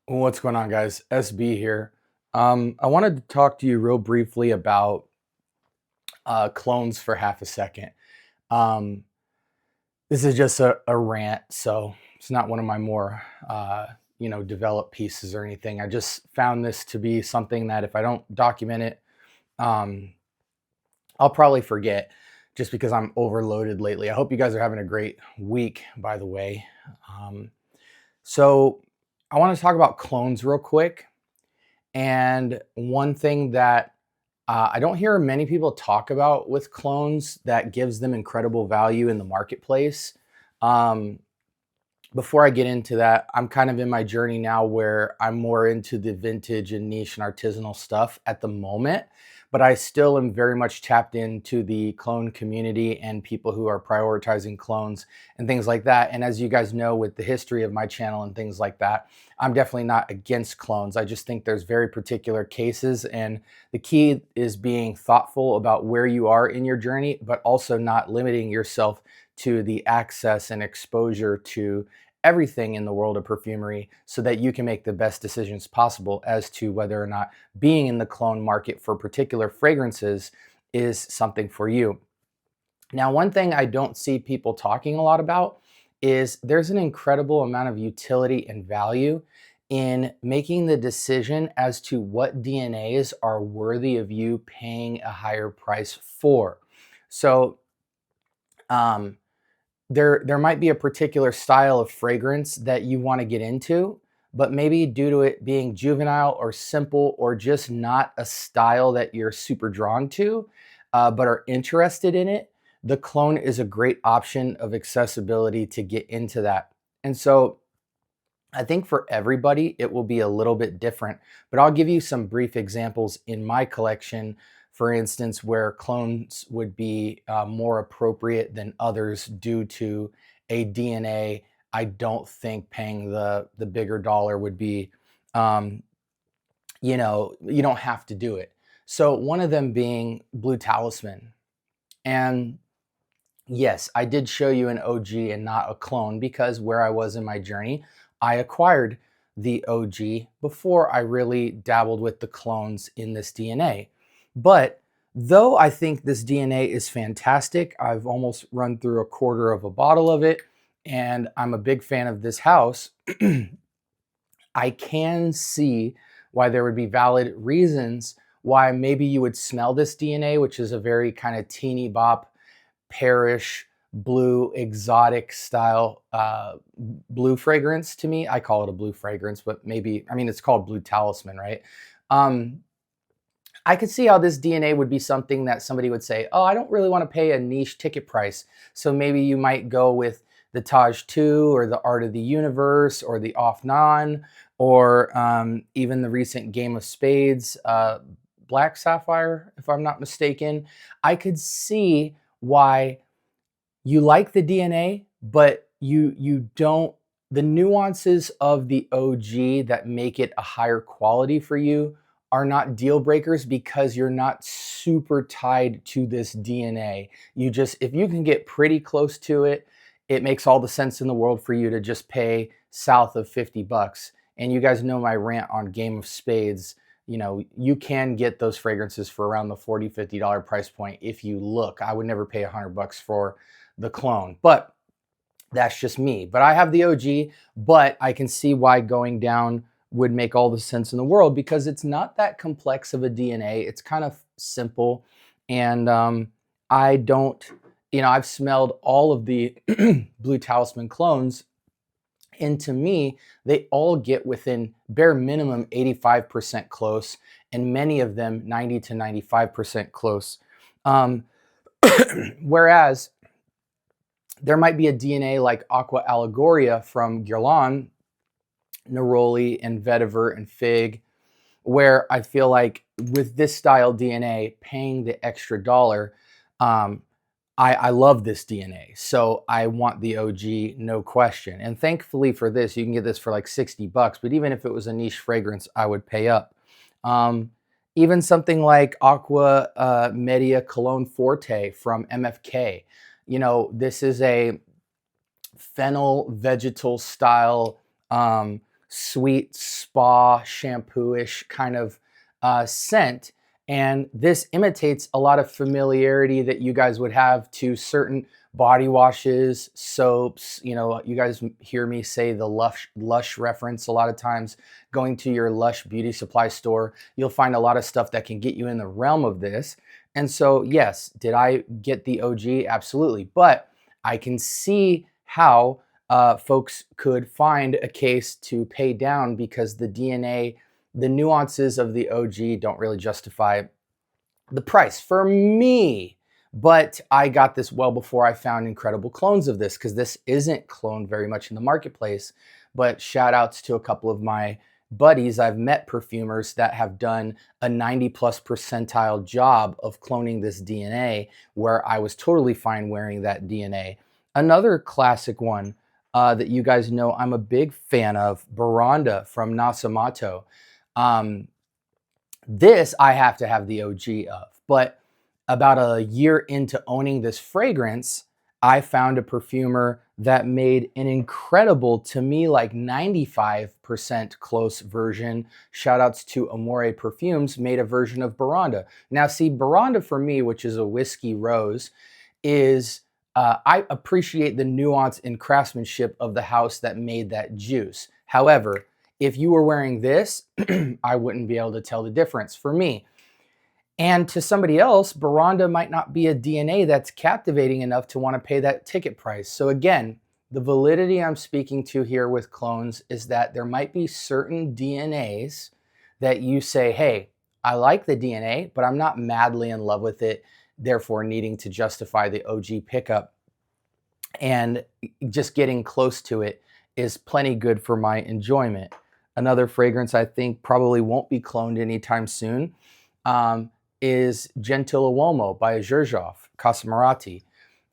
What's going on, guys? SB here. I wanted to talk to you real briefly about clones for half a second. Um, this is just a rant, so it's not one of my more, developed pieces or anything. I just found this to be something that if I don't document it, um, I'll probably forget just because I'm overloaded lately. I hope you guys are having a great week, by the way. Um, so I want to talk about clones real quick. And one thing that I don't hear many people talk about with clones that gives them incredible value in the marketplace. Um, Before I get into that, I'm kind of in my journey now where I'm more into the vintage and niche and artisanal stuff at the moment, but I still am very much tapped into the clone community and people who are prioritizing clones and things like that. And as you guys know, with the history of my channel and things like that, I'm definitely not against clones. I just think there's very particular cases, and the key is being thoughtful about where you are in your journey, but also not limiting yourself to the access and exposure to everything in the world of perfumery so that you can make the best decisions possible as to whether or not being in the clone market for particular fragrances is something for you. Now, one thing I don't see people talking a lot about is there's an incredible amount of utility and value in making the decision as to what DNAs are worthy of you paying a higher price for. So, um, there might be a particular style of fragrance that you want to get into, but maybe due to it being juvenile or simple or just not a style that you're super drawn to, but are interested in it, the clone is a great option of accessibility to get into that. And so I think for everybody, it will be a little bit different, but I'll give you some brief examples in my collection, for instance, where clones would be more appropriate than others due to a DNA. I don't think paying the bigger dollar would be, um, you don't have to do it. So one of them being Blue Talisman. And yes, I did show you an OG and not a clone because where I was in my journey, I acquired the OG before I really dabbled with the clones in this DNA. But though I think this DNA is fantastic, I've almost run through a quarter of a bottle of it, and I'm a big fan of this house. I can see why there would be valid reasons why maybe you would smell this DNA, which is a very kind of teeny bop pearish blue exotic style blue fragrance to me. I call it a blue fragrance, but maybe, I mean, it's called Blue Talisman, right? Um, I could see how this DNA would be something that somebody would say, oh, I don't really want to pay a niche ticket price. So maybe you might go with the Taj 2 or the Art of the Universe or the Off Non or even the recent Game of Spades Black Sapphire, if I'm not mistaken. I could see why you like the DNA, but you don't, the nuances of the OG that make it a higher quality for you are not deal breakers because you're not super tied to this DNA. You just, if you can get pretty close to it, it makes all the sense in the world for you to just pay south of 50 bucks. And you guys know my rant on Game of Spades. You know, you can get those fragrances for around the $40, $50 price point if you look. I would never pay 100 bucks for the clone, but that's just me. But I have the OG, but I can see why going down would make all the sense in the world because it's not that complex of a DNA. It's kind of simple. And I don't, I've smelled all of the Blue Talisman clones. And to me, they all get within bare minimum 85% close, and many of them 90 to 95% close. Um, Whereas there might be a DNA like Aqua Allegoria from Guerlain, Neroli, and Vetiver and Fig, where I feel like with this style DNA, paying the extra dollar, um, I love this DNA. So I want the OG, no question. And thankfully for this, you can get this for like 60 bucks, but even if it was a niche fragrance, I would pay up. Um, Even something like Aqua Media Cologne Forte from MFK. This is a fennel vegetal style sweet spa shampoo-ish kind of scent. And this imitates a lot of familiarity that you guys would have to certain body washes, soaps. You know, you guys hear me say the Lush reference a lot of times. Going to your Lush beauty supply store, you'll find a lot of stuff that can get you in the realm of this. And so, yes, did I get the OG? Absolutely. But I can see how folks could find a case to pay down because the DNA, the nuances of the OG don't really justify the price for me. But I got this well before I found incredible clones of this, because this isn't cloned very much in the marketplace. But shout outs to a couple of my buddies. I've met perfumers that have done a 90+ percentile job of cloning this DNA, where I was totally fine wearing that DNA. Another classic one that you guys know I'm a big fan of, Baranda from Nasomato. This I have to have the OG of, but about a year into owning this fragrance, I found a perfumer that made an incredible, to me, like 95% close version. Shout outs to Amore Perfumes, made a version of Baranda. Now see, Baranda for me, which is a whiskey rose, is I appreciate the nuance and craftsmanship of the house that made that juice. However, if you were wearing this, I wouldn't be able to tell the difference for me. And to somebody else, Baranda might not be a DNA that's captivating enough to want to pay that ticket price. So again, the validity I'm speaking to here with clones is that there might be certain DNAs that you say, hey, I like the DNA, but I'm not madly in love with it, therefore needing to justify the OG pickup. And just getting close to it is plenty good for my enjoyment. Another fragrance I think probably won't be cloned anytime soon is Gentile Uomo by Zaharoff Seamless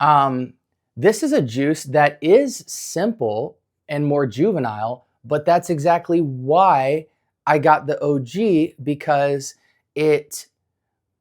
Soul. This is a juice that is simple and more juvenile, but that's exactly why I got the OG, because it,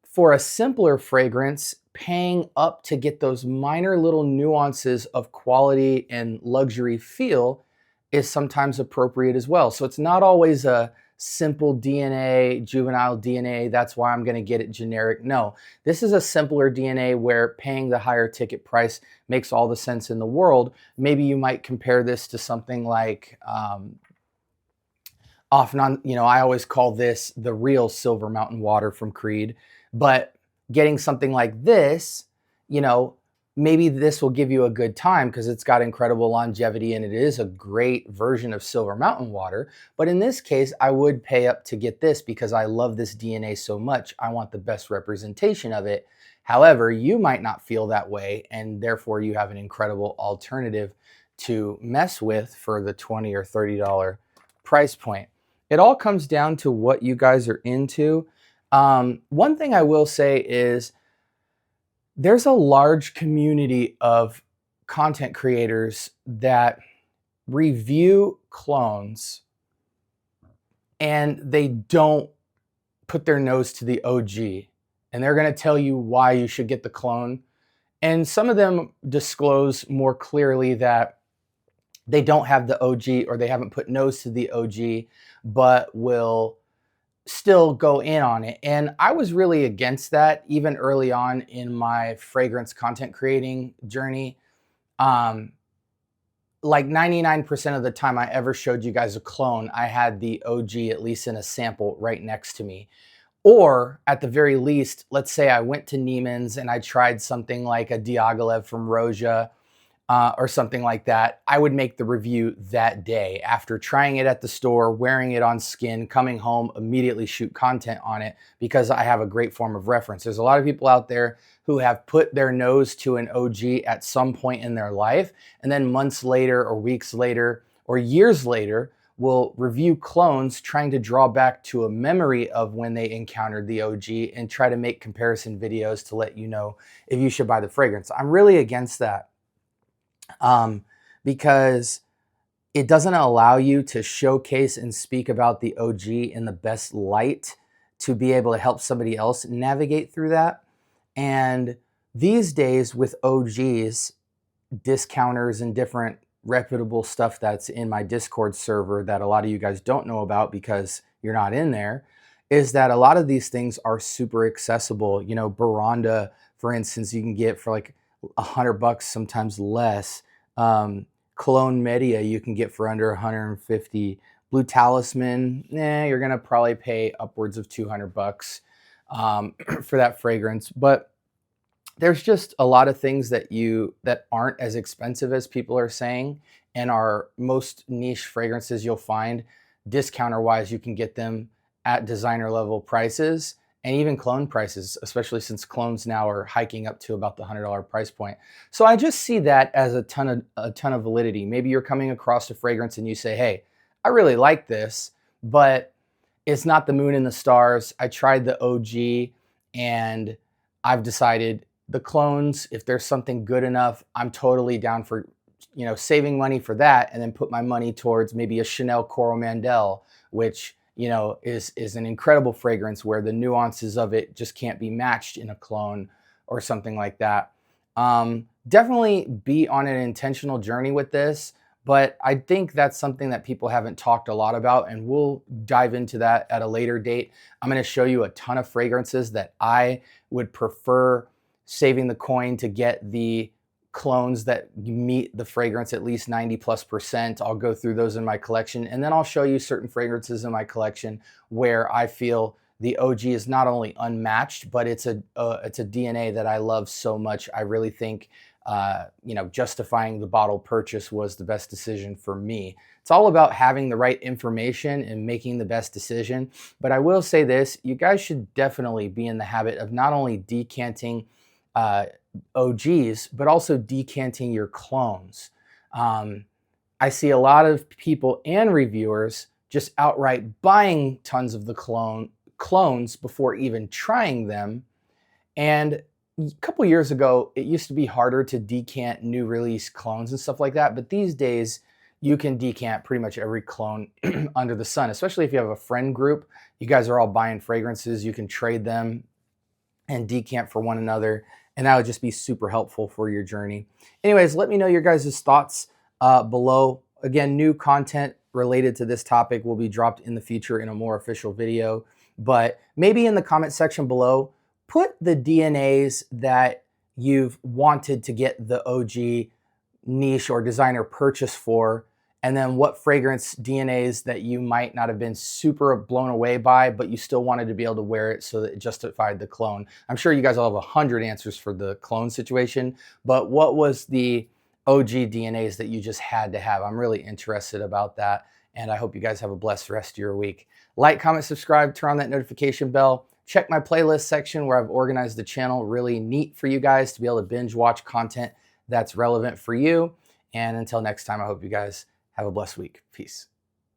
for a simpler fragrance, paying up to get those minor little nuances of quality and luxury feel is sometimes appropriate as well. So it's not always a simple DNA, juvenile DNA, that's why I'm gonna get it generic. No, this is a simpler DNA where paying the higher ticket price makes all the sense in the world. Maybe you might compare this to something like, off and on, you know, I always call this the real Silver Mountain Water from Creed, but getting something like this, you know, maybe this will give you a good time because it's got incredible longevity and it is a great version of Silver Mountain Water. But in this case, I would pay up to get this because I love this DNA so much. I want the best representation of it. However, you might not feel that way, and therefore you have an incredible alternative to mess with for the $20 or $30 price point. It all comes down to what you guys are into. One thing I will say is there's a large community of content creators that review clones and they don't put their nose to the OG, and they're going to tell you why you should get the clone. And some of them disclose more clearly that they don't have the OG or they haven't put nose to the OG, but will still go in on it. And I was really against that even early on in my fragrance content creating journey. Like 99% of the time I ever showed you guys a clone, I had the OG at least in a sample right next to me. Or at the very least, let's say I went to Neiman's and I tried something like a Diaghilev from Roja, or something like that, I would make the review that day after trying it at the store, wearing it on skin, coming home, immediately shoot content on it because I have a great form of reference. There's a lot of people out there who have put their nose to an OG at some point in their life, and then months later or weeks later or years later will review clones trying to draw back to a memory of when they encountered the OG and try to make comparison videos to let you know if you should buy the fragrance. I'm really against that. Because it doesn't allow you to showcase and speak about the OG in the best light to be able to help somebody else navigate through that. And these days with OGs, discounters and different reputable stuff that's in my Discord server that a lot of you guys don't know about because you're not in there, is that a lot of these things are super accessible. You know, Baranda, for instance, you can get for like $100, sometimes less. Cologne Media you can get for under 150. Blue Talisman, you're gonna probably pay upwards of $200 for that fragrance. But there's just a lot of things that aren't as expensive as people are saying, and our most niche fragrances you'll find discounter wise, you can get them at designer level prices and even clone prices, especially since clones now are hiking up to about the $100 price point. So I just see that as a ton of validity. Maybe you're coming across a fragrance and you say, hey, I really like this, but it's not the moon and the stars. I tried the OG and I've decided the clones, if there's something good enough, I'm totally down for, you know, saving money for that and then put my money towards maybe a Chanel Coral Mandel, which, you know, is an incredible fragrance where the nuances of it just can't be matched in a clone or something like that. Definitely be on an intentional journey with this, but I think that's something that people haven't talked a lot about, and we'll dive into that at a later date. I'm going to show you a ton of fragrances that I would prefer saving the coin to get the clones that meet the fragrance at least 90+%. I'll go through those in my collection, and then I'll show you certain fragrances in my collection where I feel the OG is not only unmatched, but it's a DNA that I love so much. I really think you know, justifying the bottle purchase was the best decision for me. It's all about having the right information and making the best decision. But I will say this, you guys should definitely be in the habit of not only decanting OGs, but also decanting your clones. I see a lot of people and reviewers just outright buying tons of the clones before even trying them. And a couple years ago, it used to be harder to decant new release clones and stuff like that. But these days, you can decant pretty much every clone under the sun, especially if you have a friend group. You guys are all buying fragrances. You can trade them and decant for one another, and that would just be super helpful for your journey. Anyways, let me know your guys' thoughts below. Again, new content related to this topic will be dropped in the future in a more official video, but maybe in the comment section below, put the DNAs that you've wanted to get the OG niche or designer purchase for, and then what fragrance DNAs that you might not have been super blown away by, but you still wanted to be able to wear it so that it justified the clone. I'm sure you guys all have 100 answers for the clone situation, but what was the OG DNAs that you just had to have? I'm really interested about that, and I hope you guys have a blessed rest of your week. Like, comment, subscribe, turn on that notification bell. Check my playlist section where I've organized the channel really neat for you guys to be able to binge watch content that's relevant for you. And until next time, I hope you guys have a blessed week. Peace.